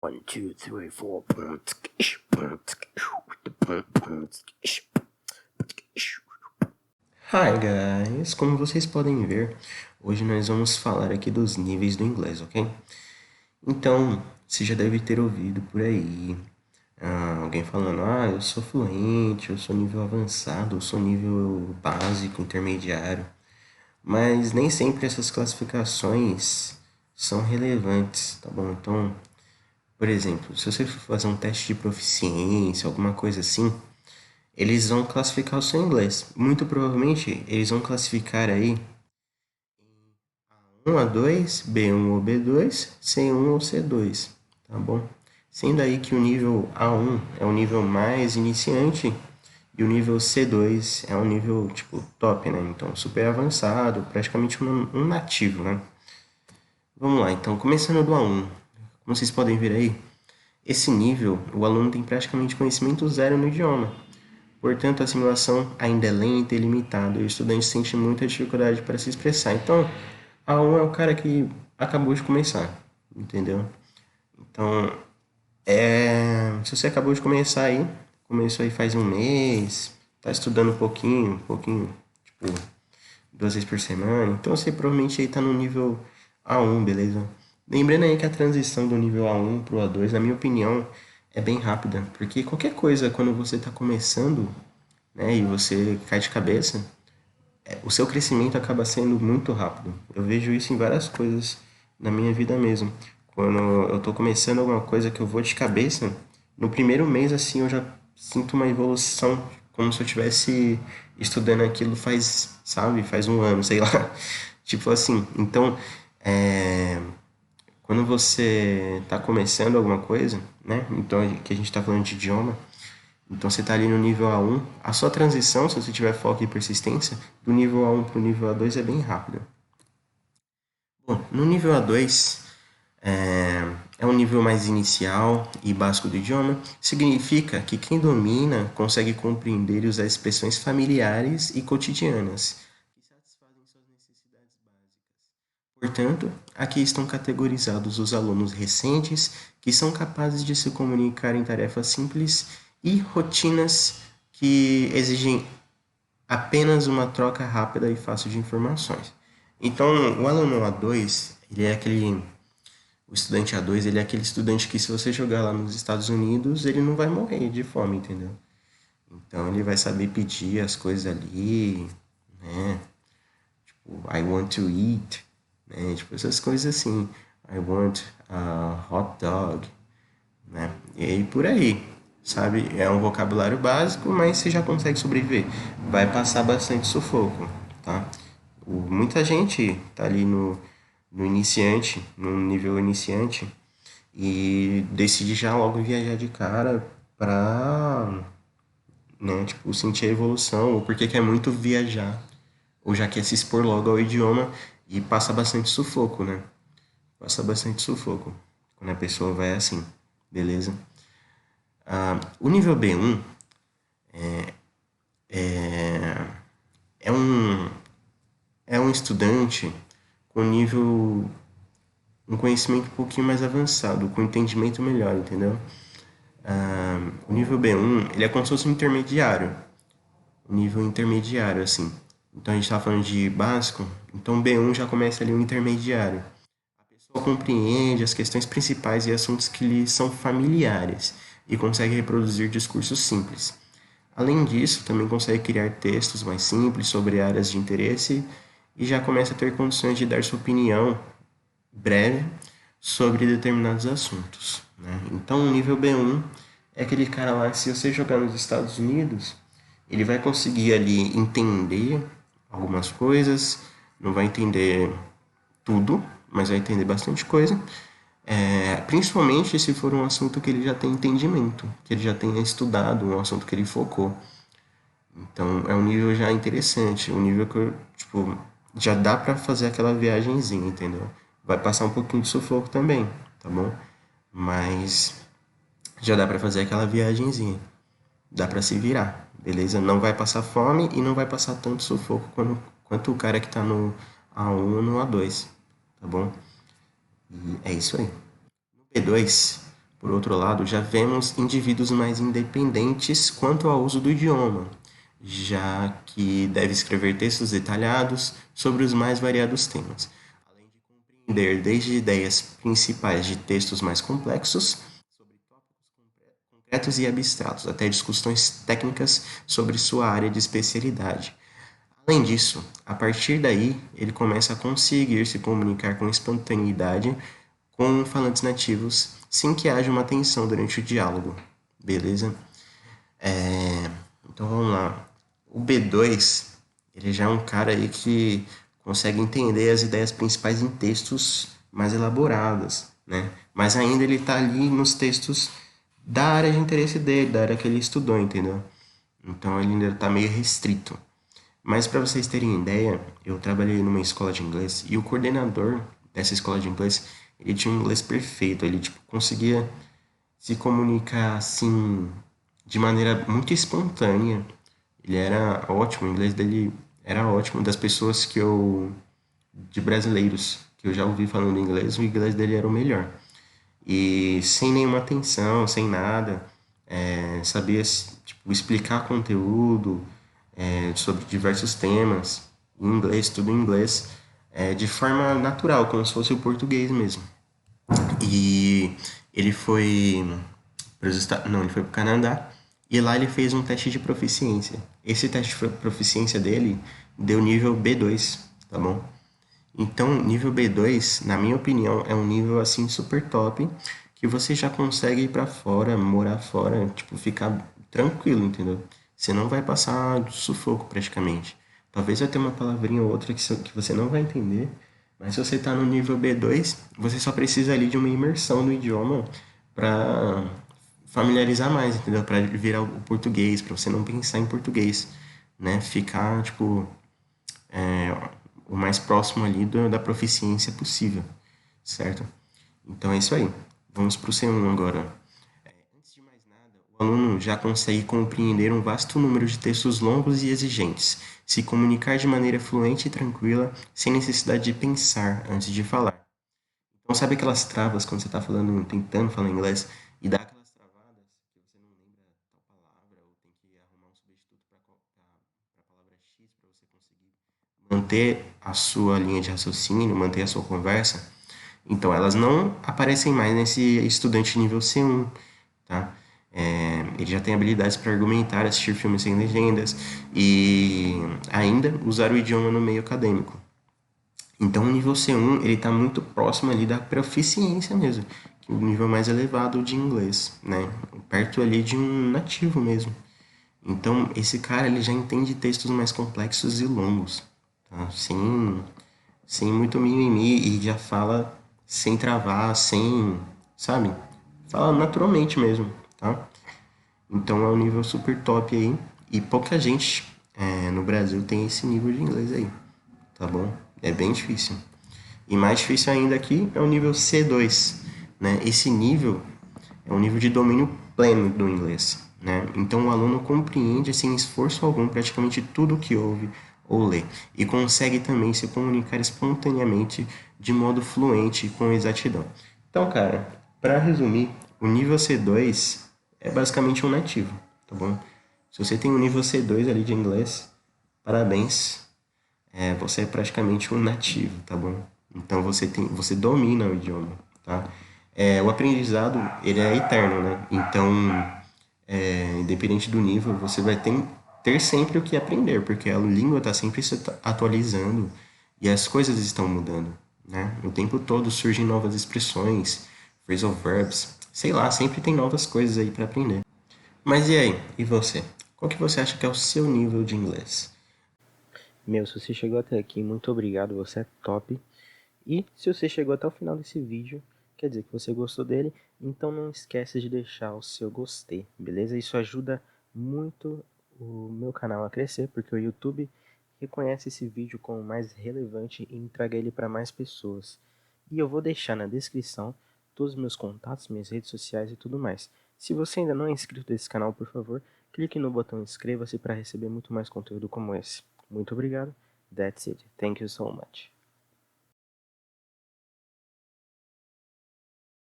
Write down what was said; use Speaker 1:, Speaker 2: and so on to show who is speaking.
Speaker 1: One, two, three, four.
Speaker 2: Hi guys, como vocês podem ver, hoje nós vamos falar aqui dos níveis do inglês, ok? Então, você já deve ter ouvido por aí alguém falando, eu sou fluente, eu sou nível avançado, eu sou nível básico, intermediário, mas nem sempre essas classificações são relevantes, tá bom? Então, por exemplo, se você for fazer um teste de proficiência, alguma coisa assim, eles vão classificar o seu inglês. Muito provavelmente eles vão classificar aí 1 a 2, B1 ou B2, C1 ou C2, tá bom? Sendo aí que o nível A1 é o nível mais iniciante e o nível C2 é um nível tipo top, né? Então super avançado, praticamente um nativo, né? Vamos lá, então começando do A1. Como vocês podem ver aí, esse nível o aluno tem praticamente conhecimento zero no idioma. Portanto, a assimilação ainda é lenta e limitada e o estudante sente muita dificuldade para se expressar. Então, A1 é o cara que acabou de começar, entendeu? Então, se você acabou de começar aí, começou aí faz um mês, tá estudando um pouquinho, tipo, 2 vezes por semana, então você provavelmente aí tá no nível A1, beleza? Lembrando aí que a transição do nível A1 pro A2, na minha opinião, é bem rápida, porque qualquer coisa, quando você tá começando, né, e você cai de cabeça, o seu crescimento acaba sendo muito rápido. Eu vejo isso em várias coisas na minha vida mesmo. Quando eu tô começando alguma coisa que eu vou de cabeça, no primeiro mês assim eu já sinto uma evolução, como se eu tivesse estudando aquilo faz, sabe, faz um ano, sei lá. Tipo assim, então, é, quando você está começando alguma coisa, né? Então, que a gente está falando de idioma, então você está ali no nível A1. A sua transição, se você tiver foco e persistência, do nível A1 para o nível A2 é bem rápida. Bom, no nível A2 é um nível mais inicial e básico do idioma. Significa que quem domina consegue compreender e usar expressões familiares e cotidianas que satisfazem suas necessidades básicas. Portanto, aqui estão categorizados os alunos recentes que são capazes de se comunicar em tarefas simples e rotinas que exigem apenas uma troca rápida e fácil de informações. Então, o aluno A2, o estudante A2, ele é aquele estudante que se você jogar lá nos Estados Unidos, ele não vai morrer de fome, entendeu? Então, ele vai saber pedir as coisas ali, né? Tipo, I want to eat, né? Tipo, essas coisas assim. I want a hot dog, né? E aí por aí, sabe? É um vocabulário básico, mas você já consegue sobreviver. Vai passar bastante sufoco, tá? Muita gente tá ali no iniciante, no nível iniciante, e decide já logo viajar de cara pra, né, tipo, sentir a evolução, ou porque quer muito viajar, ou já quer se expor logo ao idioma e passa bastante sufoco, né? Passa bastante sufoco quando a pessoa vai assim, beleza? O nível B1 é um, é um estudante com um conhecimento um pouquinho mais avançado, com entendimento melhor, entendeu? O nível B1, ele é como se fosse um intermediário, um nível intermediário, assim. Então a gente está falando de básico, então B1 já começa ali um intermediário. A pessoa compreende as questões principais e assuntos que lhe são familiares e consegue reproduzir discursos simples. Além disso, também consegue criar textos mais simples sobre áreas de interesse e já começa a ter condições de dar sua opinião breve sobre determinados assuntos, né? Então, o nível B1 é aquele cara lá que, se você jogar nos Estados Unidos, ele vai conseguir ali entender algumas coisas, não vai entender tudo, mas vai entender bastante coisa. Principalmente se for um assunto que ele já tem entendimento, que ele já tenha estudado, um assunto que ele focou. Então é um nível já interessante, um nível que tipo, já dá pra fazer aquela viagenzinha, entendeu? Vai passar um pouquinho de sufoco também, tá bom? Mas já dá pra fazer aquela viagenzinha. Dá pra se virar, beleza? Não vai passar fome e não vai passar tanto sufoco quanto o cara que tá no A1 ou no A2, tá bom? E é isso aí. No B2, Por outro lado, já vemos indivíduos mais independentes quanto ao uso do idioma, já que deve escrever textos detalhados sobre os mais variados temas, além de compreender desde ideias principais de textos mais complexos, sobre tópicos concretos e abstratos, até discussões técnicas sobre sua área de especialidade. Além disso, a partir daí, ele começa a conseguir se comunicar com espontaneidade com falantes nativos, sem que haja uma tensão durante o diálogo, beleza? Então vamos lá. O B2, ele já é um cara aí que consegue entender as ideias principais em textos mais elaborados, né? Mas ainda ele está ali nos textos da área de interesse dele, da área que ele estudou, entendeu? Então ele ainda está meio restrito. Mas para vocês terem ideia, eu trabalhei numa escola de inglês e o coordenador dessa escola de inglês, ele tinha um inglês perfeito, ele tipo, conseguia se comunicar assim de maneira muito espontânea. Ele era ótimo, o inglês dele era ótimo. Das pessoas que eu, de brasileiros que eu já ouvi falando inglês, o inglês dele era o melhor. E sem nenhuma tensão, sem nada, sabia tipo, explicar conteúdo sobre diversos temas, em inglês, tudo em inglês, de forma natural, como se fosse o português mesmo. E ele foi para os Estados, não, ele foi para o Canadá e lá ele fez um teste de proficiência. Esse teste de proficiência dele deu nível B2, tá bom? Então, nível B2, na minha opinião, é um nível assim super top que você já consegue ir para fora, morar fora, tipo, ficar tranquilo, entendeu? Você não vai passar sufoco praticamente. Talvez vai ter uma palavrinha ou outra que você não vai entender, mas se você está no nível B2, você só precisa ali de uma imersão no idioma para familiarizar mais, entendeu? Para virar o português, para você não pensar em português, né? Ficar, tipo, o mais próximo ali da proficiência possível, certo? Então é isso aí. Vamos para o C1 agora. Antes de mais nada, o aluno já consegue compreender um vasto número de textos longos e exigentes, se comunicar de maneira fluente e tranquila, sem necessidade de pensar antes de falar. Então, sabe aquelas travas quando você está falando, tentando falar inglês e dá aquelas travadas que você não lembra tal palavra ou tem que arrumar um substituto para a palavra X para você conseguir manter a sua linha de raciocínio, manter a sua conversa? Então, elas não aparecem mais nesse estudante nível C1, tá? Ele já tem habilidades para argumentar, assistir filmes sem legendas e ainda usar o idioma no meio acadêmico. Então, o nível C1 ele está muito próximo ali da proficiência mesmo, que é o nível mais elevado de inglês, né? Perto ali de um nativo mesmo. Então, esse cara ele já entende textos mais complexos e longos, tá? Sem muito mimimi e já fala sem travar, sem, sabe? Fala naturalmente mesmo, tá? Então é um nível super top aí e pouca gente no Brasil tem esse nível de inglês aí, tá bom? É bem difícil. E mais difícil ainda aqui é o nível C2, né? Esse nível é um nível de domínio pleno do inglês, né? Então o aluno compreende sem esforço algum praticamente tudo o que ouve ou lê e consegue também se comunicar espontaneamente de modo fluente e com exatidão. Então, cara, para resumir, o nível C2 é basicamente um nativo, tá bom? Se você tem um nível C2 ali de inglês, parabéns, você é praticamente um nativo, tá bom? Então você domina o idioma, tá? O aprendizado ele é eterno, né? Então, independente do nível, você vai ter sempre o que aprender, porque a língua está sempre se atualizando e as coisas estão mudando, né? O tempo todo surgem novas expressões, phrasal verbs, sei lá, sempre tem novas coisas aí para aprender. Mas e aí? E você? Qual que você acha que é o seu nível de inglês? Meu, se você chegou até aqui, muito obrigado, você é top. E se você chegou até o final desse vídeo, quer dizer que você gostou dele, então não esquece de deixar o seu gostei, beleza? Isso ajuda muito o meu canal a crescer, porque o YouTube reconhece esse vídeo como mais relevante e entrega ele para mais pessoas. E eu vou deixar na descrição todos os meus contatos, minhas redes sociais e tudo mais. Se você ainda não é inscrito nesse canal, por favor, clique no botão inscreva-se para receber muito mais conteúdo como esse. Muito obrigado. That's it. Thank you so much.